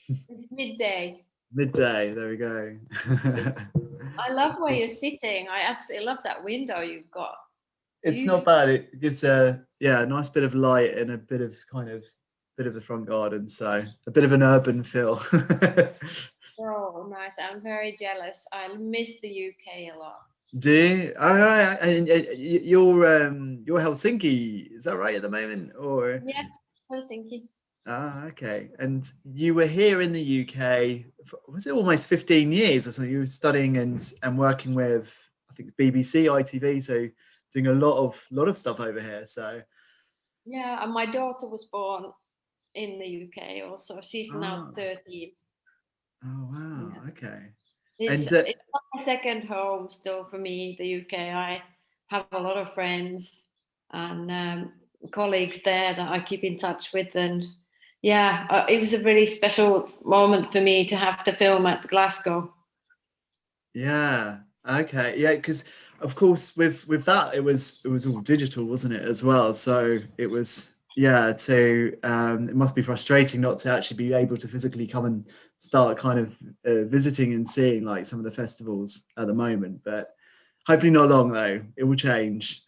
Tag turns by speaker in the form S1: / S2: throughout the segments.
S1: It's midday.
S2: Midday. There we go.
S1: I love where you're sitting. I absolutely love that window you've got.
S2: It's not
S1: Beautiful.
S2: bad. It gives a nice bit of light and a bit of bit of the front garden, so a bit of an urban feel.
S1: Oh, nice. I'm very jealous. I miss the UK a lot.
S2: Do you? All right, and you're Helsinki, is that right at the moment, or?
S1: Yeah, Helsinki.
S2: Ah, okay. And you were here in the UK, was it almost 15 years or something? You were studying and working with, I think, BBC, ITV, so doing a lot of stuff over here. So,
S1: Yeah, and my daughter was born in the UK also. She's now
S2: ah,
S1: 13.
S2: oh
S1: Yeah.
S2: wow, okay.
S1: It's
S2: And
S1: it's my second home still for me, the UK. I have a lot of friends and colleagues there that I keep in touch with, and yeah, it was a really special moment for me to have to film at Glasgow.
S2: yeah, okay, yeah, because of course with that it was all digital, wasn't it, as well? So it was it must be frustrating not to actually be able to physically come and start kind of visiting and seeing like some of the festivals at the moment, but hopefully not long though. It will change.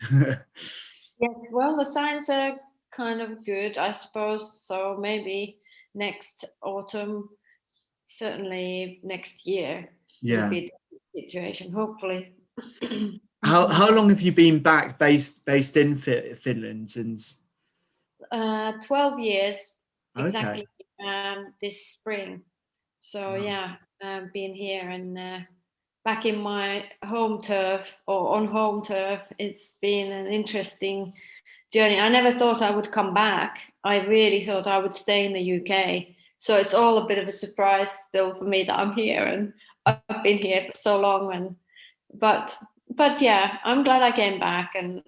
S1: Yes, well, the signs are kind of good, I suppose. So maybe next autumn, certainly next year, will
S2: Yeah.
S1: be a different situation, hopefully.
S2: How long have you been back based in Finland since?
S1: 12 years
S2: Okay.
S1: exactly this spring. So
S2: Wow.
S1: yeah, being here and back in my home turf or on home turf, it's been an interesting journey. I never thought I would come back. I really thought I would stay in the UK. So it's all a bit of a surprise still for me that I'm here and I've been here for so long. And but but yeah, I'm glad I came back. And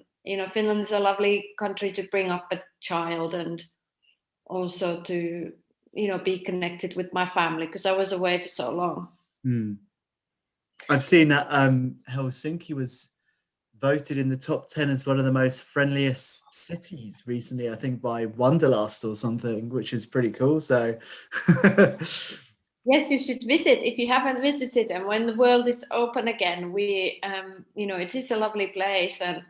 S1: Finland's a lovely country to bring up a child and also to be connected with my family because I was away for so long.
S2: Hmm. I've seen that Helsinki was voted in the top 10 as one of the most friendliest cities recently, I think by Wanderlust or something, which is pretty cool. So,
S1: Yes, you should visit if you haven't visited. And when the world is open again, it is a lovely place. And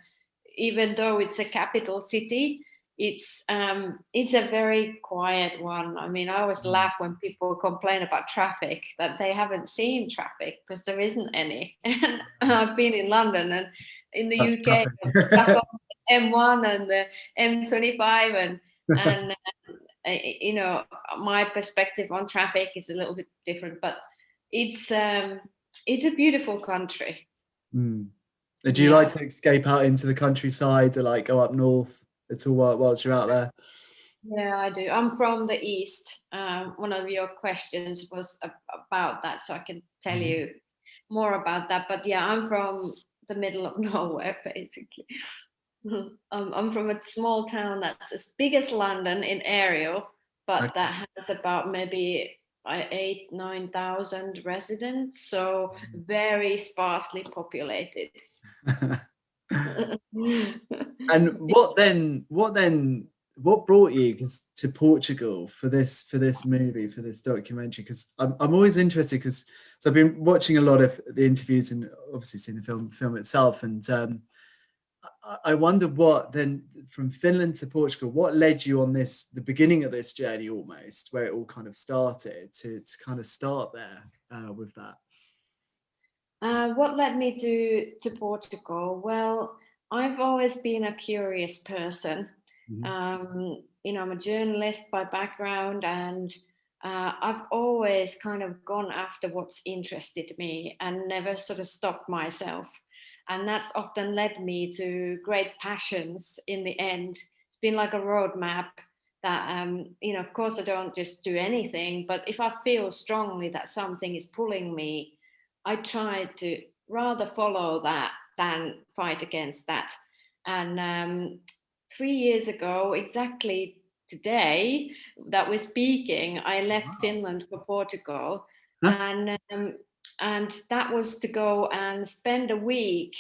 S1: even though it's a capital city, it's a very quiet one. I mean, I always laugh when people complain about traffic that they haven't seen traffic because there isn't any. And I've been in London and in the
S2: that's
S1: UK,
S2: traffic.
S1: I'm stuck on the M1 and the M25, and my perspective on traffic is a little bit different, but it's um, it's a beautiful country.
S2: Hmm. Do you like
S1: Yeah.
S2: to escape out into the countryside or like go up north at all whilst you're out there?
S1: Yeah, I do. I'm from the East. One of your questions was about that, so I can tell
S2: Mhm.
S1: you more about that. But yeah, I'm from the middle of nowhere, basically. I'm from a small town that's as big as London in area, but
S2: Okay.
S1: that has about maybe 8,000 to 9,000 residents, so very sparsely populated.
S2: And what brought you to Portugal for this movie, for this documentary? Because I'm always interested because so I've been watching a lot of the interviews and obviously seen the film itself, and I wonder what then from Finland to Portugal, what led you on the beginning of this journey almost, where it all kind of started to kind of start there with that.
S1: What led me to Portugal? Well, I've always been a curious person.
S2: Mhm.
S1: I'm a journalist by background, and I've always kind of gone after what's interested me and never sort of stopped myself. And that's often led me to great passions in the end. It's been like a roadmap that, of course, I don't just do anything, but if I feel strongly that something is pulling me, I try to rather follow that than fight against that. And 3 years ago, exactly today that we're speaking, I left
S2: Wow.
S1: Finland for Portugal,
S2: Huh?
S1: and that was to go and spend a week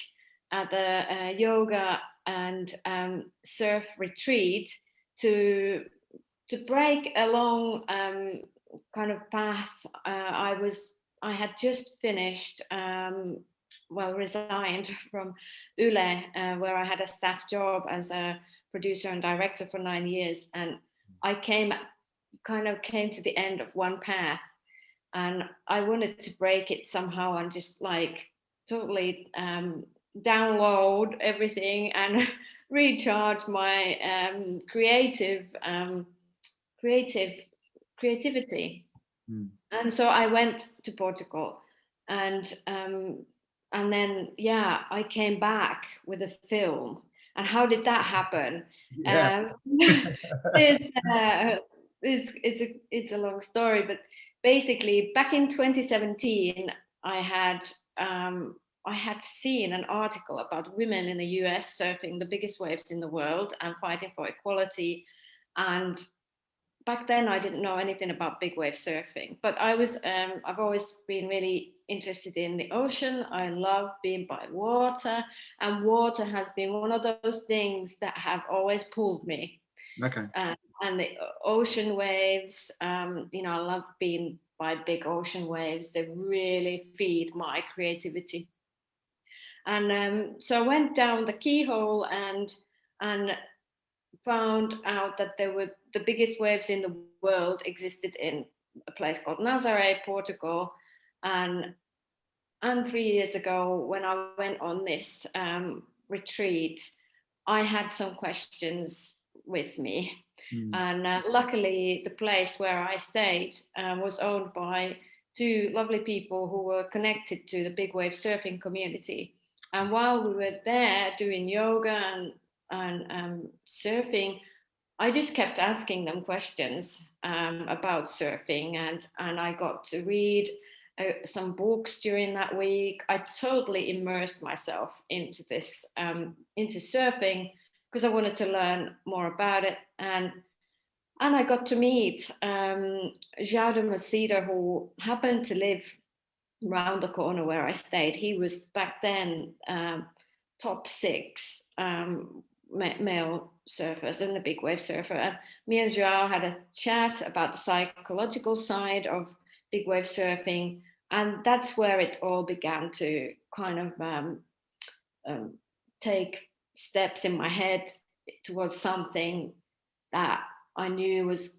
S1: at a yoga and surf retreat to break a long kind of path. I had just finished, resigned from Yle, where I had a staff job as a producer and director for 9 years, and I came to the end of one path, and I wanted to break it somehow and just like totally download everything and recharge my creative creativity.
S2: Mm.
S1: And so I went to Portugal, and then I came back with a film. And how did that happen?
S2: Yeah.
S1: It's it's a long story, but basically back in 2017, I had I had seen an article about women in the US surfing the biggest waves in the world and fighting for equality. And back then I didn't know anything about big wave surfing, but I've always been really interested in the ocean. I love being by water, and water has been one of those things that have always pulled me.
S2: Okay.
S1: And the ocean waves, I love being by big ocean waves. They really feed my creativity. And so I went down the keyhole and found out that there were the biggest waves in the world existed in a place called Nazaré, Portugal. And 3 years ago, when I went on this retreat, I had some questions with me.
S2: Mm.
S1: And luckily, the place where I stayed was owned by two lovely people who were connected to the big wave surfing community. And while we were there doing yoga and surfing, I just kept asking them questions about surfing, and I got to read some books during that week. I totally immersed myself into this, into surfing, because I wanted to learn more about it. And I got to meet João de Macida, who happened to live around the corner where I stayed. He was back then top six male surfers and a big wave surfer. And me and Joao had a chat about the psychological side of big wave surfing. And that's where it all began to kind of take steps in my head towards something that I knew was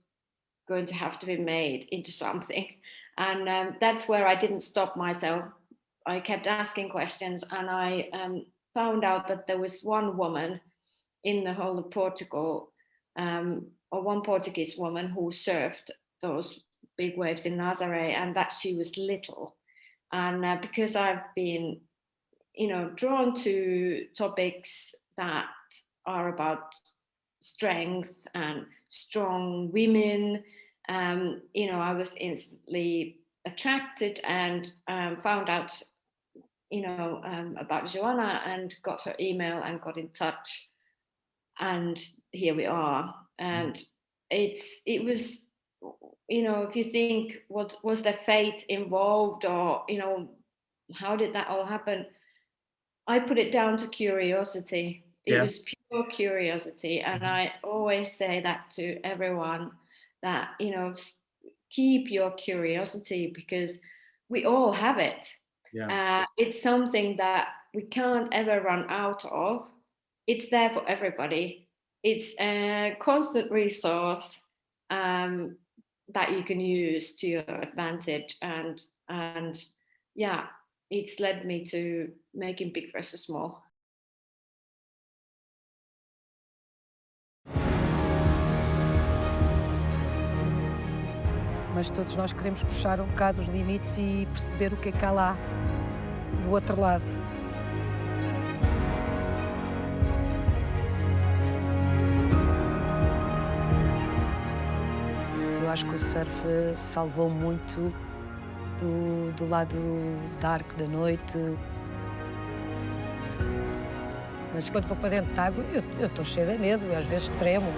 S1: going to have to be made into something. And that's where I didn't stop myself. I kept asking questions, and I found out that there was one woman in the whole of Portugal, or one Portuguese woman who surfed those big waves in Nazaré, and that she was little. And because I've been, drawn to topics that are about strength and strong women, I was instantly attracted and found out, about Joanna and got her email and got in touch. And here we are. And it was, if you think, what was the fate involved, or, how did that all happen? I put it down to curiosity. It
S2: Yeah.
S1: was pure curiosity. And I always say that to everyone, that, keep your curiosity, because we all have it.
S2: Yeah.
S1: It's something that we can't ever run out of. It's there for everybody. It's a constant resource that you can use to your advantage. And yeah, it's led me to making Big versus Small.
S3: Mas todos nós queremos puxar um bocado os limites e perceber o que é que há lá, do outro lado. Eu acho que o surf salvou muito do lado dark da noite. Mas quando vou para dentro de água, eu estou cheia de medo, eu às vezes tremo.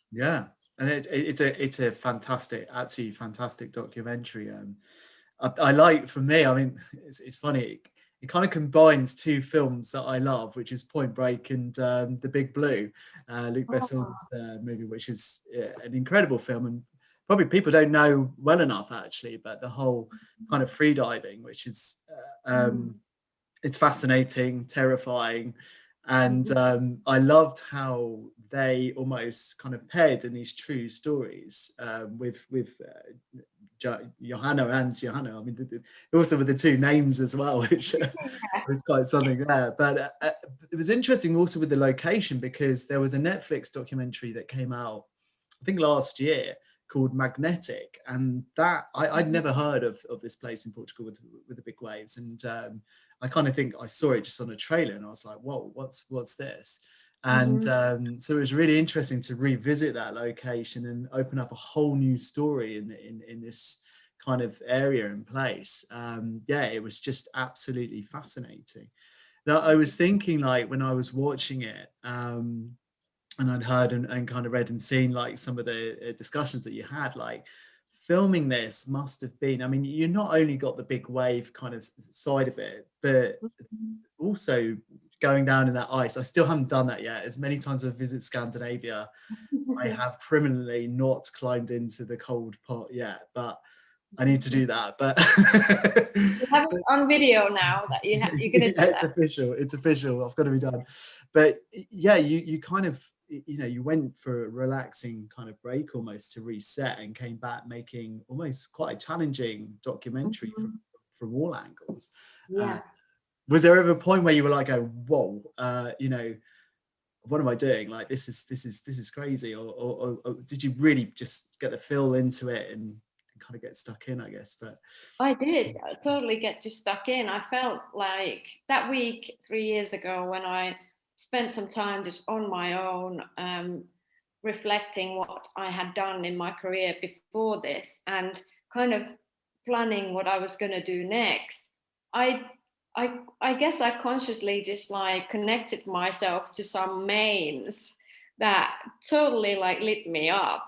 S2: Yeah, and it's a fantastic, absolutely fantastic documentary. I like, for me, I mean, it's funny. it kind of combines two films that I love, which is Point Break and The Big Blue, Luc Besson's movie, which is an incredible film, and probably people don't know well enough actually, but the whole kind of free diving, which is it's fascinating, terrifying, and I loved how they almost kind of paired in these true stories with Johanna and Johanna. I mean, also with the two names as well, which was quite something there. But it was interesting also with the location, because there was a Netflix documentary that came out, I think last year, called Magnetic, and that I'd never heard of this place in Portugal with the big waves, and I kind of think I saw it just on a trailer, and I was like, whoa, what's this? And so it was really interesting to revisit that location and open up a whole new story in this kind of area and place. Yeah, it was just absolutely fascinating. Now, I was thinking, like, when I was watching it, and I'd heard and kind of read and seen like some of the discussions that you had, like filming this must have been, I mean, you not only got the big wave kind of side of it, but also going down in that ice. I still haven't done that yet. As many times as I visit Scandinavia, I have criminally not climbed into the cold pot yet, but I need to do that. But
S1: you have it on video now that you're gonna do that.
S2: It's official. I've got to be done. But yeah, you kind of, you know, you went for a relaxing kind of break almost to reset, and came back making almost quite a challenging documentary from all angles.
S1: Yeah.
S2: Was there ever a point where you were like, oh, whoa, you know, what am I doing? Like, this is crazy, or did you really just get the feel into it and kind of get stuck in, I guess? But
S1: I did totally get just stuck in. I felt like that week 3 years ago, when I spent some time just on my own, reflecting what I had done in my career before this, and kind of planning what I was going to do next. I, I guess I consciously just like connected myself to some mains that totally like lit me up.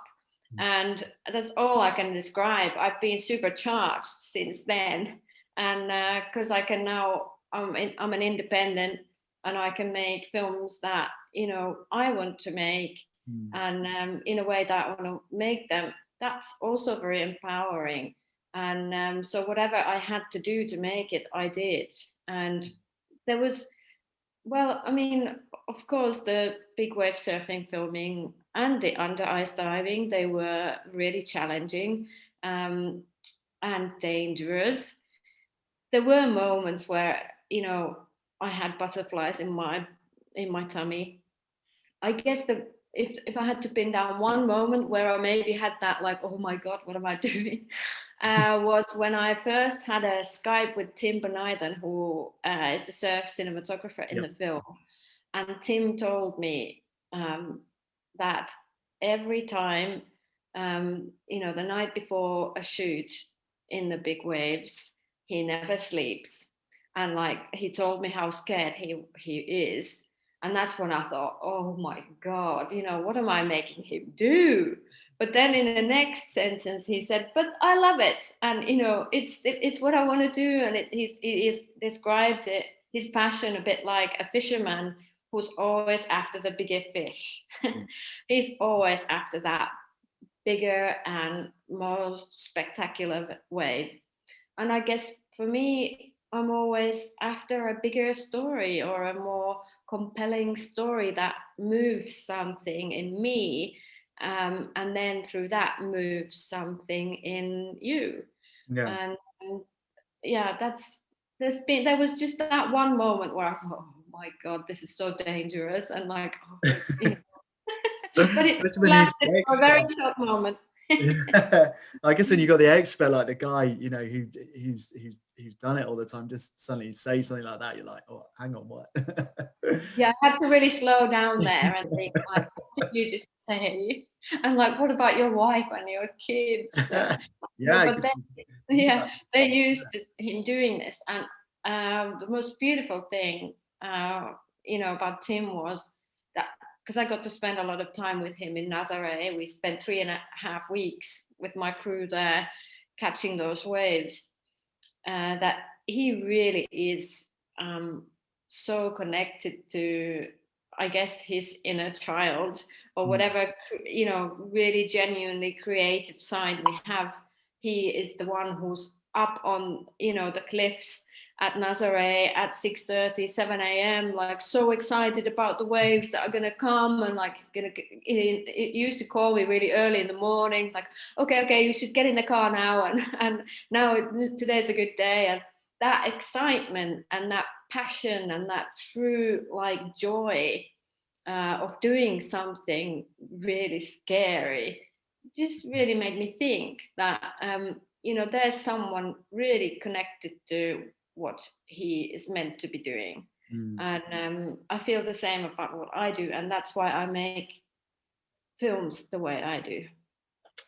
S1: And that's all I can describe. I've been supercharged since then, and because I can now, I'm an independent, and I can make films that I want to make, and in a way that I want to make them. That's also very empowering. And so whatever I had to do to make it, I did. And there was, well, I mean, of course, the big wave surfing filming and the under ice diving, they were really challenging, um, and dangerous. There were moments where, I had butterflies in my tummy. I guess if I had to pin down one moment where I maybe had that, like, oh my God, what am I doing? Was when I first had a Skype with Tim Bonythan, who is the surf cinematographer in the film. And Tim told me that every time, the night before a shoot in the big waves, he never sleeps. And like, he told me how scared he is. And that's when I thought, oh my God, what am I making him do? But then in the next sentence, he said, but I love it. And, it's what I want to do. And he's described it, his passion, a bit like a fisherman who's always after the bigger fish. He's always after that bigger and most spectacular wave. And I guess for me, I'm always after a bigger story, or a more compelling story that moves something in me, and then through that moves something in you. And yeah, there was just that one moment where I thought, oh my God, this is so dangerous, and like, but it lasted for a very short moment.
S2: Yeah. I guess when you got the expert, like the guy, who's done it all the time, just suddenly say something like that, you're like, oh, hang on, what?
S1: Yeah, I had to really slow down there and think, like, what did you just say? And like, what about your wife and your kids? But then, they used him doing this, and the most beautiful thing, about Tim was that, because I got to spend a lot of time with him in Nazaré. We spent 3.5 weeks with my crew there, catching those waves. That he really is so connected to, I guess, his inner child or whatever, really genuinely creative side we have. He is the one who's up on, the cliffs at Nazaré at 6:30, 7 a.m., like so excited about the waves that are going to come. And like, it used to call me really early in the morning, like, okay, you should get in the car now. And now today's a good day. And that excitement and that passion and that true like joy of doing something really scary just really made me think that there's someone really connected to what he is meant to be doing. And I feel the same about what I do, and that's why I make films the way I do.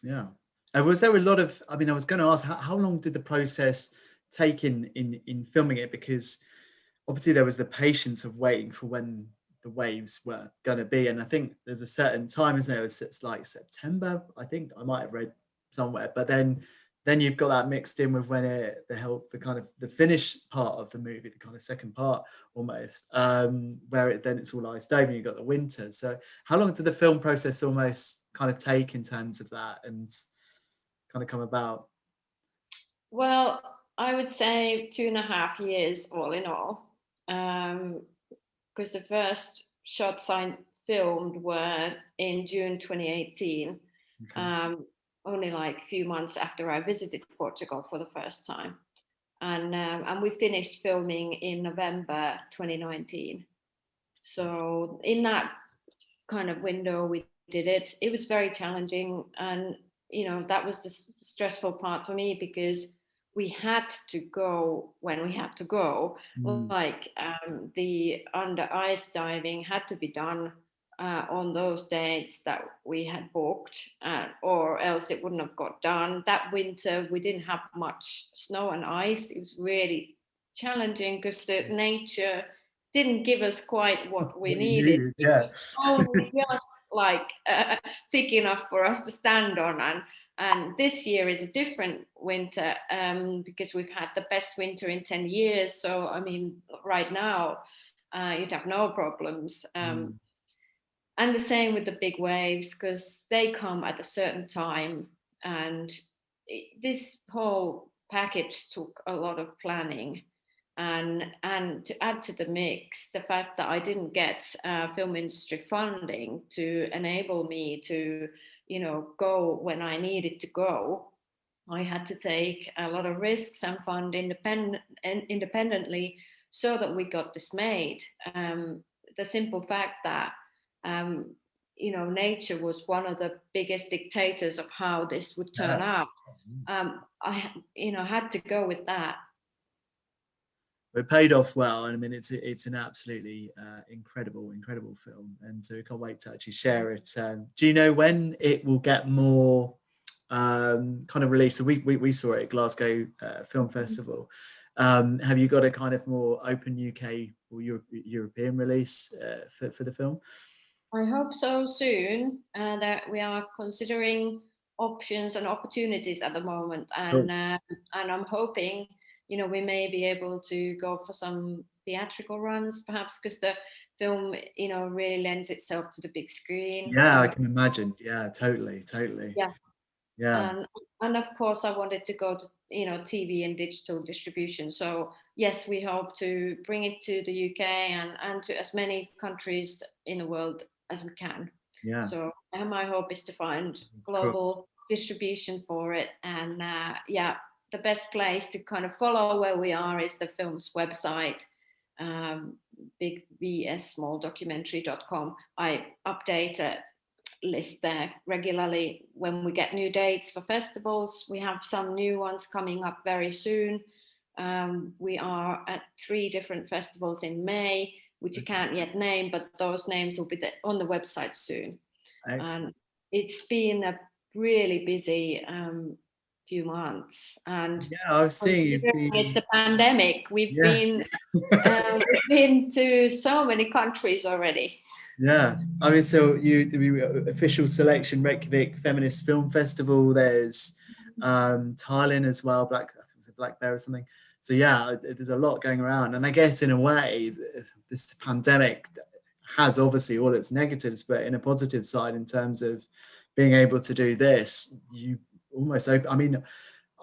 S2: Yeah. And was there a lot of, I was going to ask, how long did the process take in filming it? Because obviously there was the patience of waiting for when the waves were going to be. And I think there's a certain time, isn't there? It's like September, I think I might have read somewhere. But then you've got that mixed in with when the kind of the Finnish part of the movie, the kind of second part almost, where it's all iced over and you've got the winter. So how long did the film process almost kind of take in terms of that and kind of come about?
S1: Well, I would say 2.5 years all in all. Because the first shots I filmed were in June 2018,
S2: Okay.
S1: only like a few months after I visited Portugal for the first time. And we finished filming in November 2019. So in that kind of window, we did it. It was very challenging. And, that was the stressful part for me because we had to go when we had to go. Like the under ice diving had to be done on those dates that we had booked, or else it wouldn't have got done. That winter, we didn't have much snow and ice. It was really challenging because the nature didn't give us quite what we
S2: What you
S1: needed.
S2: needed,
S1: It
S2: yeah.
S1: was only just like thick enough for us to stand on. And this year is a different winter because we've had the best winter in 10 years. So, right now, you'd have no problems. And the same with the big waves because they come at a certain time. And this whole package took a lot of planning. And to add to the mix, the fact that I didn't get film industry funding to enable me to, go when I needed to go, I had to take a lot of risks and fund independently so that we got this made. The simple fact that nature was one of the biggest dictators of how this would turn out. I had to go with that.
S2: It paid off well, and it's an absolutely incredible film, and so we can't wait to actually share it. Do you know when it will get more kind of released? So we saw it at Glasgow Film Festival. Have you got a kind of more open UK or European release for the film?
S1: I hope so soon. That we are considering options and opportunities at the moment,
S2: Cool.
S1: and I'm hoping we may be able to go for some theatrical runs, perhaps because the film really lends itself to the big screen.
S2: Yeah, I can imagine. Yeah, totally.
S1: Yeah.
S2: Yeah.
S1: And of course, I wanted to go to TV and digital distribution. So yes, we hope to bring it to the UK and to as many countries in the world as we can.
S2: Yeah.
S1: So my hope is to find global distribution for it. And the best place to kind of follow where we are is the film's website, BIGvsSMALL documentary.com. I update a list there regularly when we get new dates for festivals. We have some new ones coming up very soon. We are at 3 different festivals in May, which I can't yet name, but those names will be on the website soon.
S2: Excellent.
S1: And it's been a really busy few months. And
S2: yeah, I was seeing
S1: it's the pandemic. We've been to so many countries already.
S2: Yeah, so the official selection Reykjavik Feminist Film Festival. There's Thailand as well. Black Bear or something. So yeah, there's a lot going around, and I guess in a way, this pandemic has obviously all its negatives, but in a positive side, in terms of being able to do this, you almost, I mean,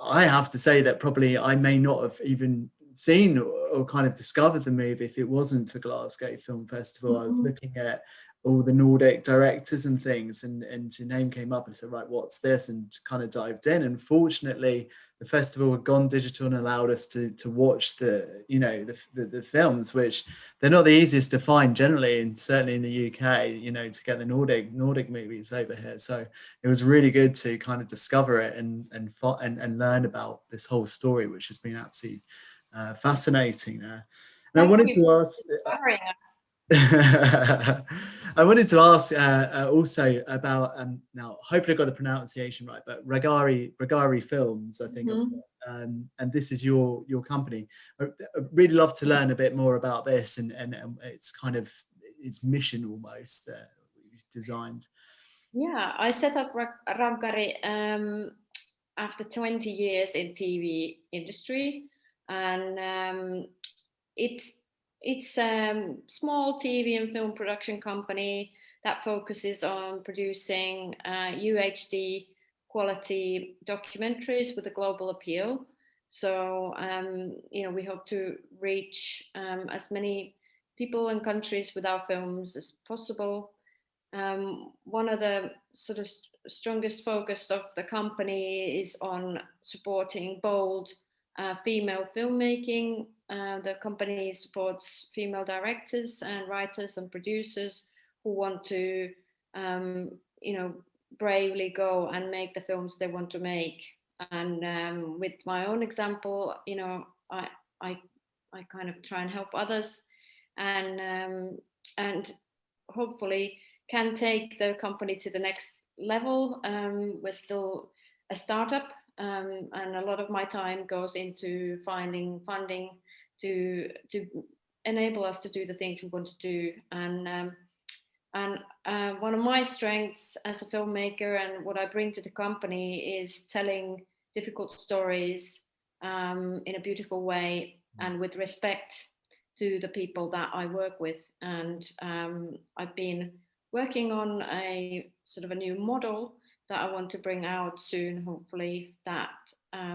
S2: I have to say that probably I may not have even seen or kind of discovered the movie if it wasn't for Glasgow Film Festival. I was looking at all the Nordic directors and things, and your name came up and I said, right, what's this? And kind of dived in. And fortunately, the festival had gone digital and allowed us to watch the, you know, the films, which they're not the easiest to find generally, and certainly in the UK, you know, to get the Nordic movies over here. So it was really good to kind of discover it and learn about this whole story, which has been absolutely fascinating. And I
S1: Thank
S2: wanted
S1: you
S2: to
S1: for
S2: ask.
S1: inspiring us.
S2: I wanted to ask also about now. Hopefully, I got the pronunciation right, but Regari Films, I think, and this is your company. I'd really love to learn a bit more about this and it's kind of its mission almost that you've designed.
S1: Yeah, I set up Raggari after 20 years in TV industry, and it's small TV and film production company that focuses on producing UHD quality documentaries with a global appeal. So you know, we hope to reach as many people and countries with our films as possible. One of the sort of strongest focus of the company is on supporting bold female filmmaking. The company supports female directors and writers and producers who want to, you know, bravely go and make the films they want to make. And with my own example, you know, I, I kind of try and help others, and hopefully can take the company to the next level. We're still a startup, and a lot of my time goes into finding funding to enable us to do the things we want to do. And one of my strengths as a filmmaker and what I bring to the company is telling difficult stories in a beautiful way and with respect to the people that I work with. And I've been working on a sort of a new model that I want to bring out soon, hopefully, that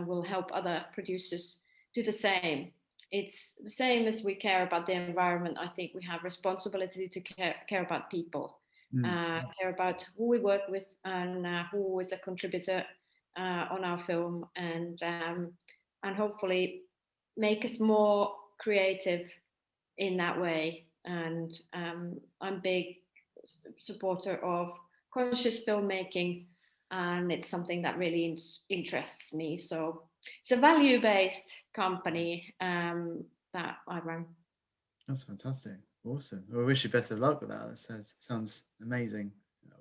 S1: will help other producers do the same. It's the same as we care about the environment. I think we have responsibility to care about people, care about who we work with and who is a contributor on our film, and hopefully make us more creative in that way. And I'm big supporter of conscious filmmaking, and it's something that really interests me. So it's a value-based company that I run.
S2: That's fantastic. Awesome. Well, I wish you better luck with that. That sounds amazing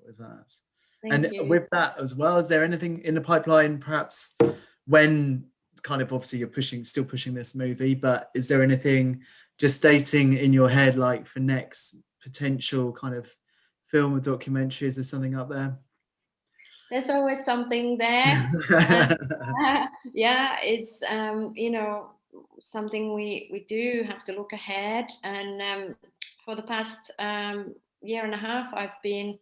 S2: with that.
S1: Thank
S2: And
S1: you.
S2: with that as well, is there anything in the pipeline, perhaps when kind of obviously you're still pushing this movie, but is there anything just dating in your head, like for next potential kind of film or documentary? Is there something up there?
S1: There's always something there. Yeah, it's you know, something we do have to look ahead. And for the past year and a half, I've been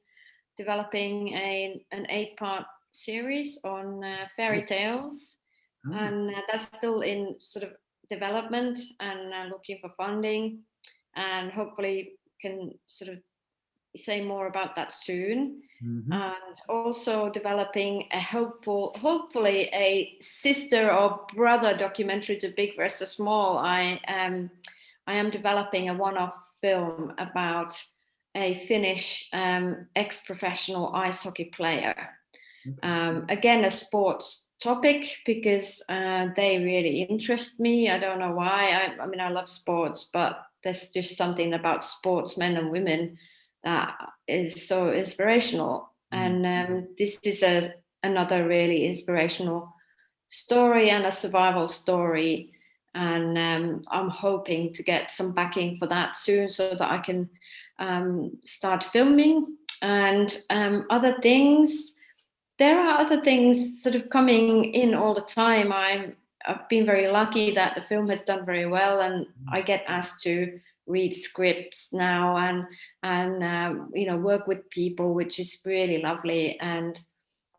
S1: developing an 8-part series on fairy tales, and that's still in sort of development and looking for funding, and hopefully can sort of say more about that soon. And also developing a hopefully a sister or brother documentary to BIGvsSMALL. I am developing a one-off film about a Finnish ex-professional ice hockey player. Again, a sports topic, because they really interest me. I don't know why. I mean, I love sports, but there's just something about sportsmen and women that is so inspirational. And this is another really inspirational story and a survival story. And I'm hoping to get some backing for that soon so that I can start filming. And other things, there are other things sort of coming in all the time. I've been very lucky that the film has done very well, and I get asked to read scripts now and you know, work with people, which is really lovely. And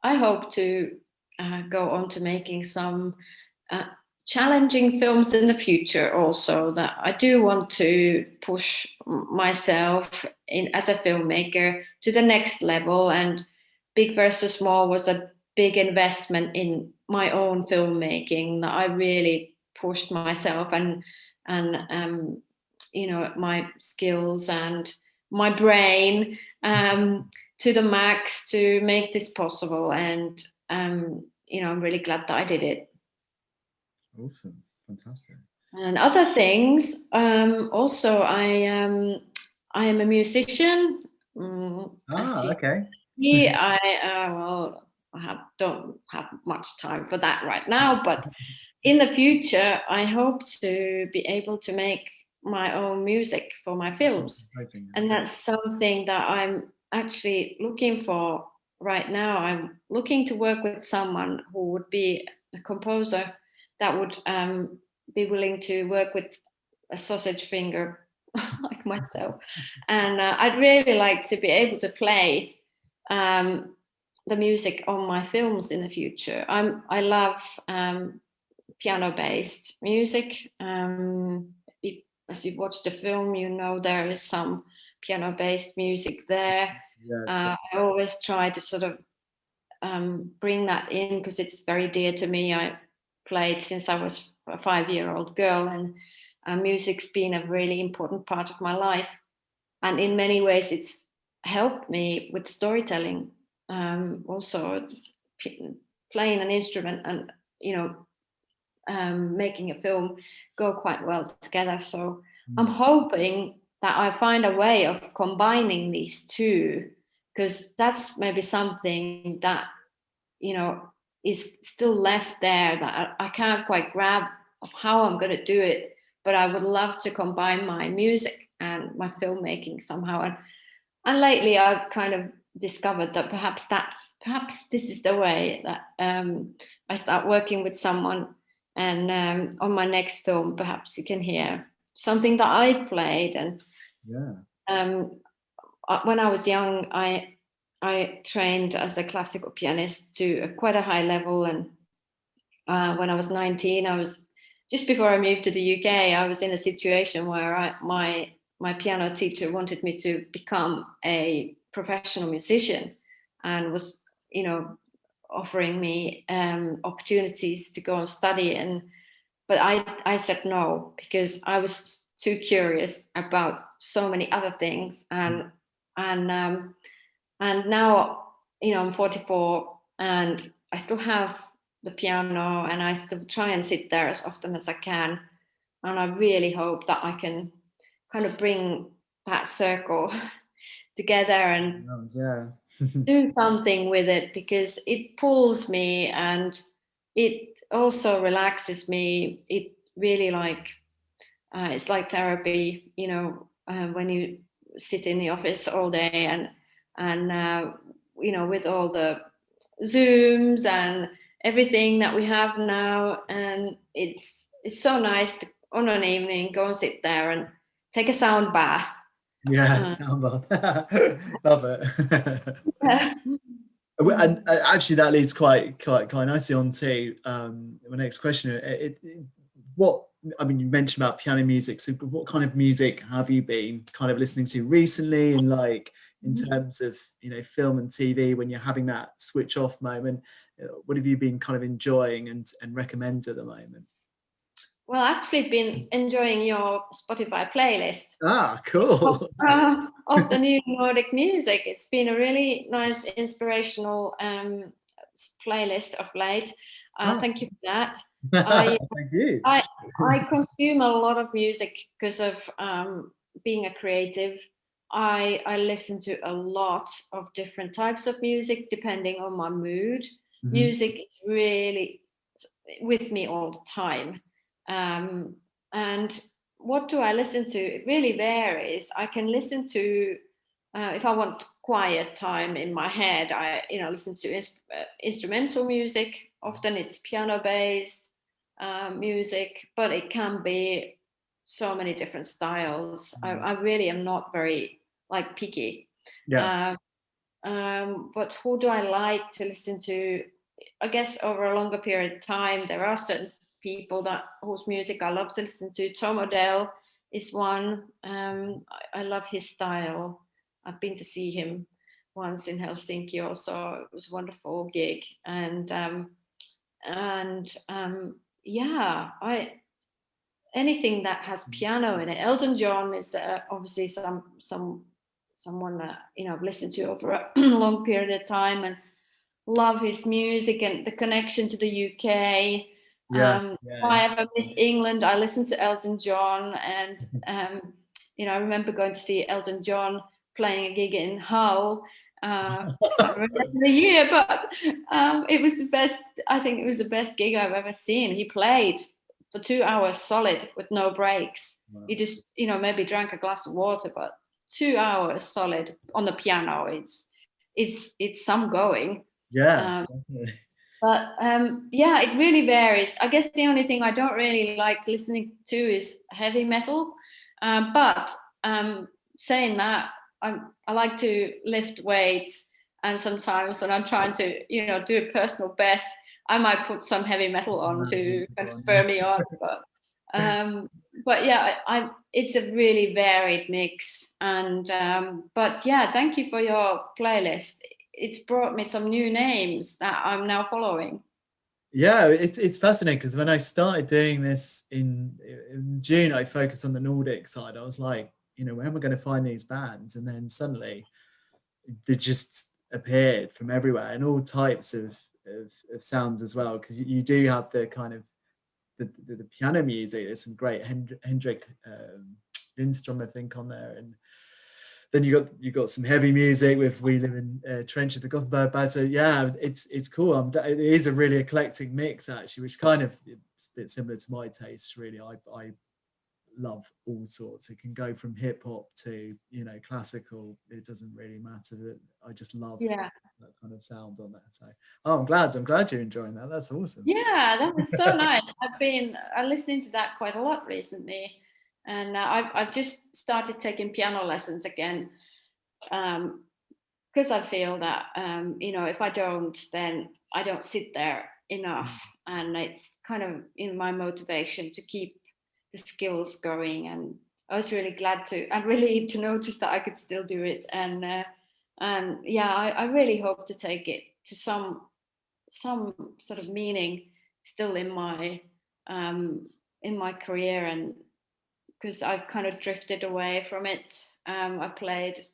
S1: I hope to go on to making some uh, challenging films in the future also. That I do want to push myself in as a filmmaker to the next level. And Big versus Small was a big investment in my own filmmaking, that I really pushed myself and you know, my skills and my brain to the max to make this possible. And you know, I'm really glad that I did it.
S2: Awesome, fantastic.
S1: And other things, also I am a musician. As you
S2: Okay.
S1: see, well, don't have much time for that right now, but in the future, I hope to be able to make my own music for my films.
S2: Exciting.
S1: And
S2: Okay.
S1: that's something that I'm actually looking for right now. I'm looking to work with someone who would be a composer that would be willing to work with a sausage finger like myself. And I'd really like to be able to play the music on my films in the future. I love piano-based music. As you watch the film, you know there is some piano-based music there.
S2: Yeah,
S1: I always try to sort of bring that in because it's very dear to me. I played since I was a 5-year-old girl, and music's been a really important part of my life. And in many ways, it's helped me with storytelling. Also, playing an instrument and you know, making a film go quite well together. So I'm hoping that I find a way of combining these two, because that's maybe something that, you know, is still left there that I can't quite grab of how I'm going to do it. But I would love to combine my music and my filmmaking somehow. And lately I've kind of discovered that perhaps this is the way that I start working with someone, and on my next film perhaps you can hear something that I played. And
S2: yeah.
S1: when I was young, I trained as a classical pianist to quite a high level. And when I was 19, I was just before I moved to the UK. I was in a situation where my piano teacher wanted me to become a professional musician, and was, you know, offering me opportunities to go and study. But I said no, because I was too curious about so many other things. And and now, you know, I'm 44 and I still have the piano, and I still try and sit there as often as I can. And I really hope that I can kind of bring that circle together and
S2: Yeah.
S1: do something with it, because it pulls me and it also relaxes me. It really like, it's like therapy, you know, when you sit in the office all day and you know, with all the Zooms and everything that we have now. And it's so nice to, on an evening, go and sit there and take a sound bath.
S2: Yeah, sound bath. Love it.
S1: Yeah.
S2: And actually, that leads quite nicely on to my next question. What, I mean, you mentioned about piano music. So, what kind of music have you been kind of listening to recently, and like in terms of, you know, film and TV, when you're having that switch off moment? What have you been kind of enjoying and recommend at the moment?
S1: Well, I've actually been enjoying your Spotify playlist
S2: Ah, cool.
S1: of the new Nordic music. It's been a really nice, inspirational playlist of late. Thank you for that. I,
S2: Thank you.
S1: I consume a lot of music because of being a creative. I listen to a lot of different types of music depending on my mood. Music is really with me all the time. And what do I listen to? It really varies. I can listen to, if I want quiet time in my head, I, you know, listen to instrumental music. Often it's piano based. music, but it can be so many different styles. I really am not very like picky.
S2: Yeah.
S1: But who do I like to listen to? I guess over a longer period of time, there are certain people that whose music I love to listen to. Tom Odell is one. I love his style. I've been to see him once in Helsinki. Also, it was a wonderful gig, and yeah, I anything that has piano in it. Elton John is obviously someone that I've listened to over a long period of time and love his music and the connection to the UK.
S2: Yeah.
S1: If I ever miss England, I listen to Elton John, and I remember going to see Elton John playing a gig in Hull. I can't remember the year, but it was the best. I think it was the best gig I've ever seen. He played for 2 hours solid with no breaks.
S2: Wow.
S1: He just, maybe drank a glass of water, but 2 hours solid on the piano. It's some going.
S2: Yeah, definitely.
S1: But yeah, it really varies. I guess the only thing I don't really like listening to is heavy metal. But saying that, I like to lift weights, and sometimes when I'm trying to, do a personal best, I might put some heavy metal on to kind of spur me on. But yeah, it's a really varied mix. And but yeah, thank you for your playlist. It's brought me some new names that I'm now following.
S2: Yeah, it's fascinating because when I started doing this in June, I focused on the Nordic side. I was like, where am I going to find these bands? And then suddenly they just appeared from everywhere, and all types of sounds as well, because you do have the kind of the piano music. There's some great Hendrik Lindstrom, I think, on there, and then you got some heavy music with We Live in Trench of the Gothenburg Band. So yeah, it's cool. It is a really eclectic mix actually, which kind of is a bit similar to my taste. Really, I love all sorts. It can go from hip hop to classical. It doesn't really matter. I just love that kind of sound on there. So I'm glad you're enjoying that. That's awesome.
S1: Yeah, that was so nice. I've been listening to that quite a lot recently, and I've just started taking piano lessons again, because I feel that if I don't, then I don't sit there enough, and it's kind of in my motivation to keep the skills going. And I was really glad and relieved to notice that I could still do it. And yeah, I really hope to take it to some sort of meaning still in my career, and because I've kind of drifted away from it. I played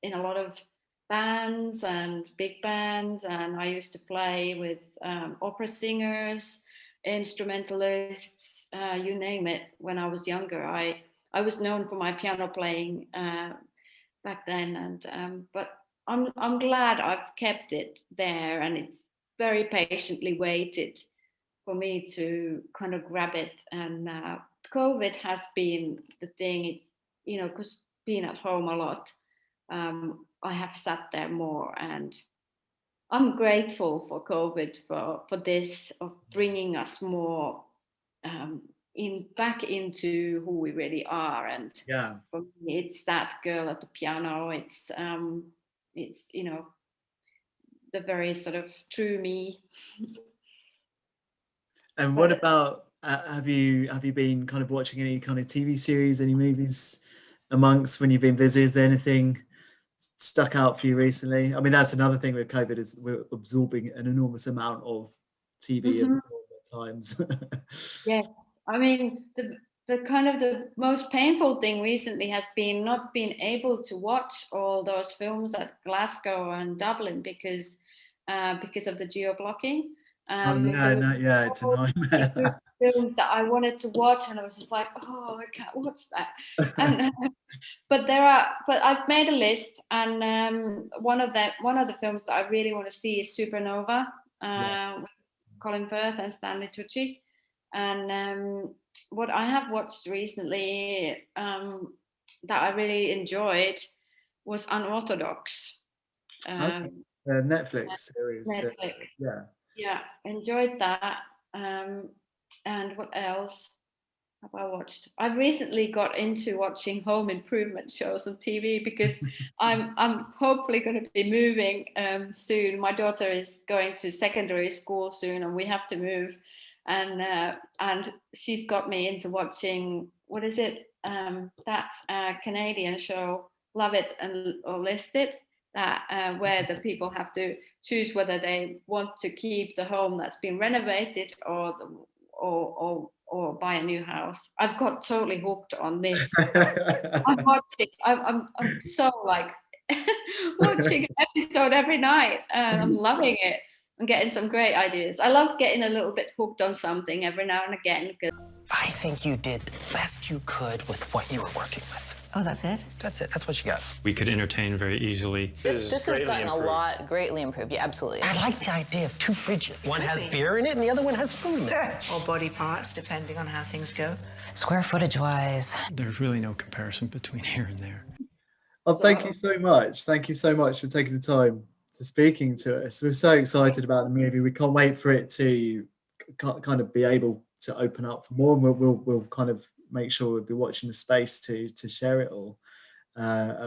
S1: in a lot of bands and big bands, and I used to play with opera singers, instrumentalists, you name it. When I was younger, I was known for my piano playing back then, and but I'm glad I've kept it there, and it's very patiently waited for me to kind of grab it. And COVID has been the thing. It's because being at home a lot, I have sat there more, and I'm grateful for COVID for this of bringing us more back into who we really are. And
S2: Yeah.
S1: for me, it's that girl at the piano. It's the very sort of true me.
S2: And what about have you been kind of watching any kind of TV series, any movies amongst when you've been busy? Is there anything stuck out for you recently? I mean, that's another thing with COVID, is we're absorbing an enormous amount of TV at times.
S1: Yes, I mean the kind of the most painful thing recently has been not being able to watch all those films at Glasgow and Dublin because of the geo blocking.
S2: Oh yeah,
S1: There were
S2: no, yeah, it's a
S1: so many good
S2: nightmare.
S1: films that I wanted to watch, and I was just like, oh, I can't watch that. And but I've made a list, and one of the films that I really want to see is Supernova, with Colin Firth and Stanley Tucci. And what I have watched recently that I really enjoyed was Unorthodox.
S2: Okay.
S1: Um,
S2: Netflix series.
S1: Netflix.
S2: Yeah.
S1: Yeah, enjoyed that. And what else have I watched? I've recently got into watching home improvement shows on TV because I'm hopefully going to be moving soon. My daughter is going to secondary school soon, and we have to move. And she's got me into watching, what is it? That's a Canadian show, Love It or List It. That where the people have to choose whether they want to keep the home that's been renovated or buy a new house. I've got totally hooked on this. I'm watching. I'm so like watching an episode every night, and I'm loving it. I'm getting some great ideas. I love getting a little bit hooked on something every now and again.
S4: I think you did the best you could with what you were working with.
S5: Oh, that's it?
S4: That's it. That's what you got.
S6: We could entertain very easily.
S5: This has gotten greatly improved. Yeah, absolutely.
S4: I like the idea of 2 fridges. One has beer in it and the other one has food in it.
S5: Or body parts, depending on how things go.
S3: Square footage-wise.
S6: There's really no comparison between here and there.
S2: Well, thank you so much. Thank you so much for taking the time to speaking to us. We're so excited about the movie. We can't wait for it to kind of be able to open up for more. And we'll kind of make sure we'll be watching the space to share it all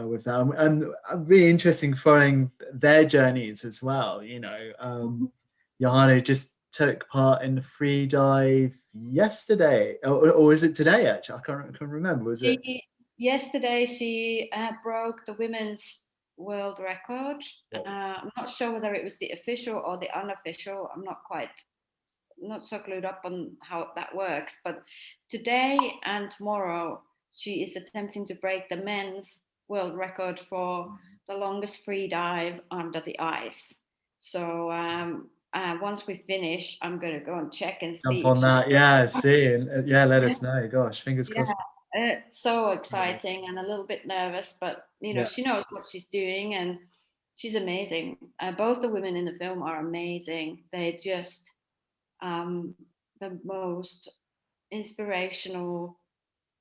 S2: with them. And really interesting following their journeys as well. You know, Johanna just took part in the free dive yesterday, or is it today? Actually, I can't remember. Was it?
S1: Yesterday she broke the women's world record. I'm not sure whether it was the official or the unofficial. I'm not so glued up on how that works, but today and tomorrow she is attempting to break the men's world record for the longest free dive under the ice. So once we finish, I'm going to go and check and see.
S2: Jump on that, let us know. Gosh, fingers crossed.
S1: It's so exciting and a little bit nervous, but you know, she knows what she's doing and she's amazing. Both the women in the film are amazing. They're just the most inspirational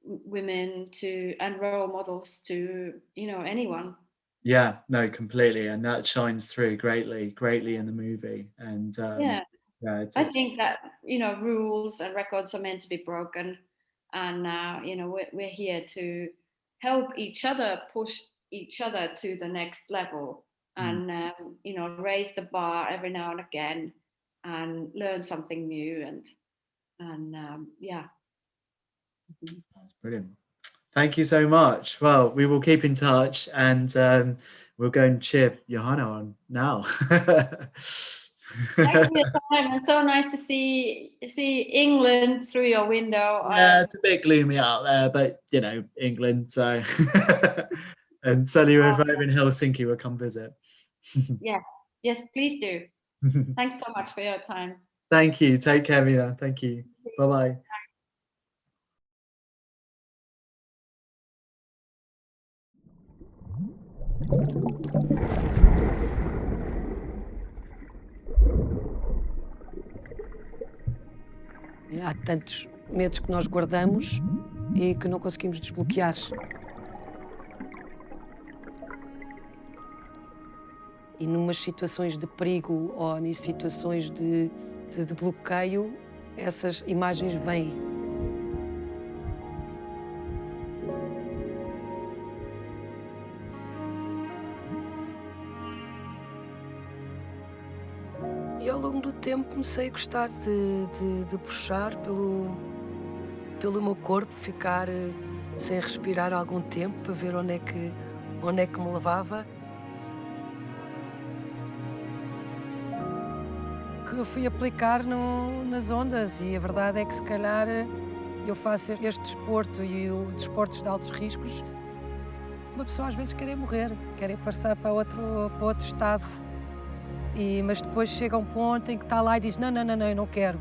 S1: women and role models to, you know, anyone.
S2: Yeah, no, completely, and that shines through greatly in the movie. And I
S1: think that, you know, rules and records are meant to be broken, and you know, we're here to help each other push each other to the next level, and you know, raise the bar every now and again, and learn something new, and
S2: That's brilliant. Thank you so much. Well, we will keep in touch, and we'll go and cheer Johanna on now.
S1: Thank you for your time. It's so nice to see England through your window.
S2: Yeah, it's a bit gloomy out there, but you know, England. So, and certainly if I'm in Helsinki, we'll come visit.
S1: Yes, please do. Thanks so much for your time.
S2: Thank you. Take care, Minna. Thank you. Bye-bye.
S3: Há tantos medos que nós guardamos e que não conseguimos desbloquear. E numas situações de perigo ou em situações de bloqueio, essas imagens vêm. E ao longo do tempo comecei a gostar de puxar pelo meu corpo, ficar sem respirar algum tempo para ver onde é que me levava. Que eu fui aplicar nas ondas, e a verdade é que se calhar eu faço este desporto e o desportos de altos riscos, uma pessoa às vezes quer morrer, quer passar para outro estado, mas depois chega um ponto em que está lá e diz não, eu não quero.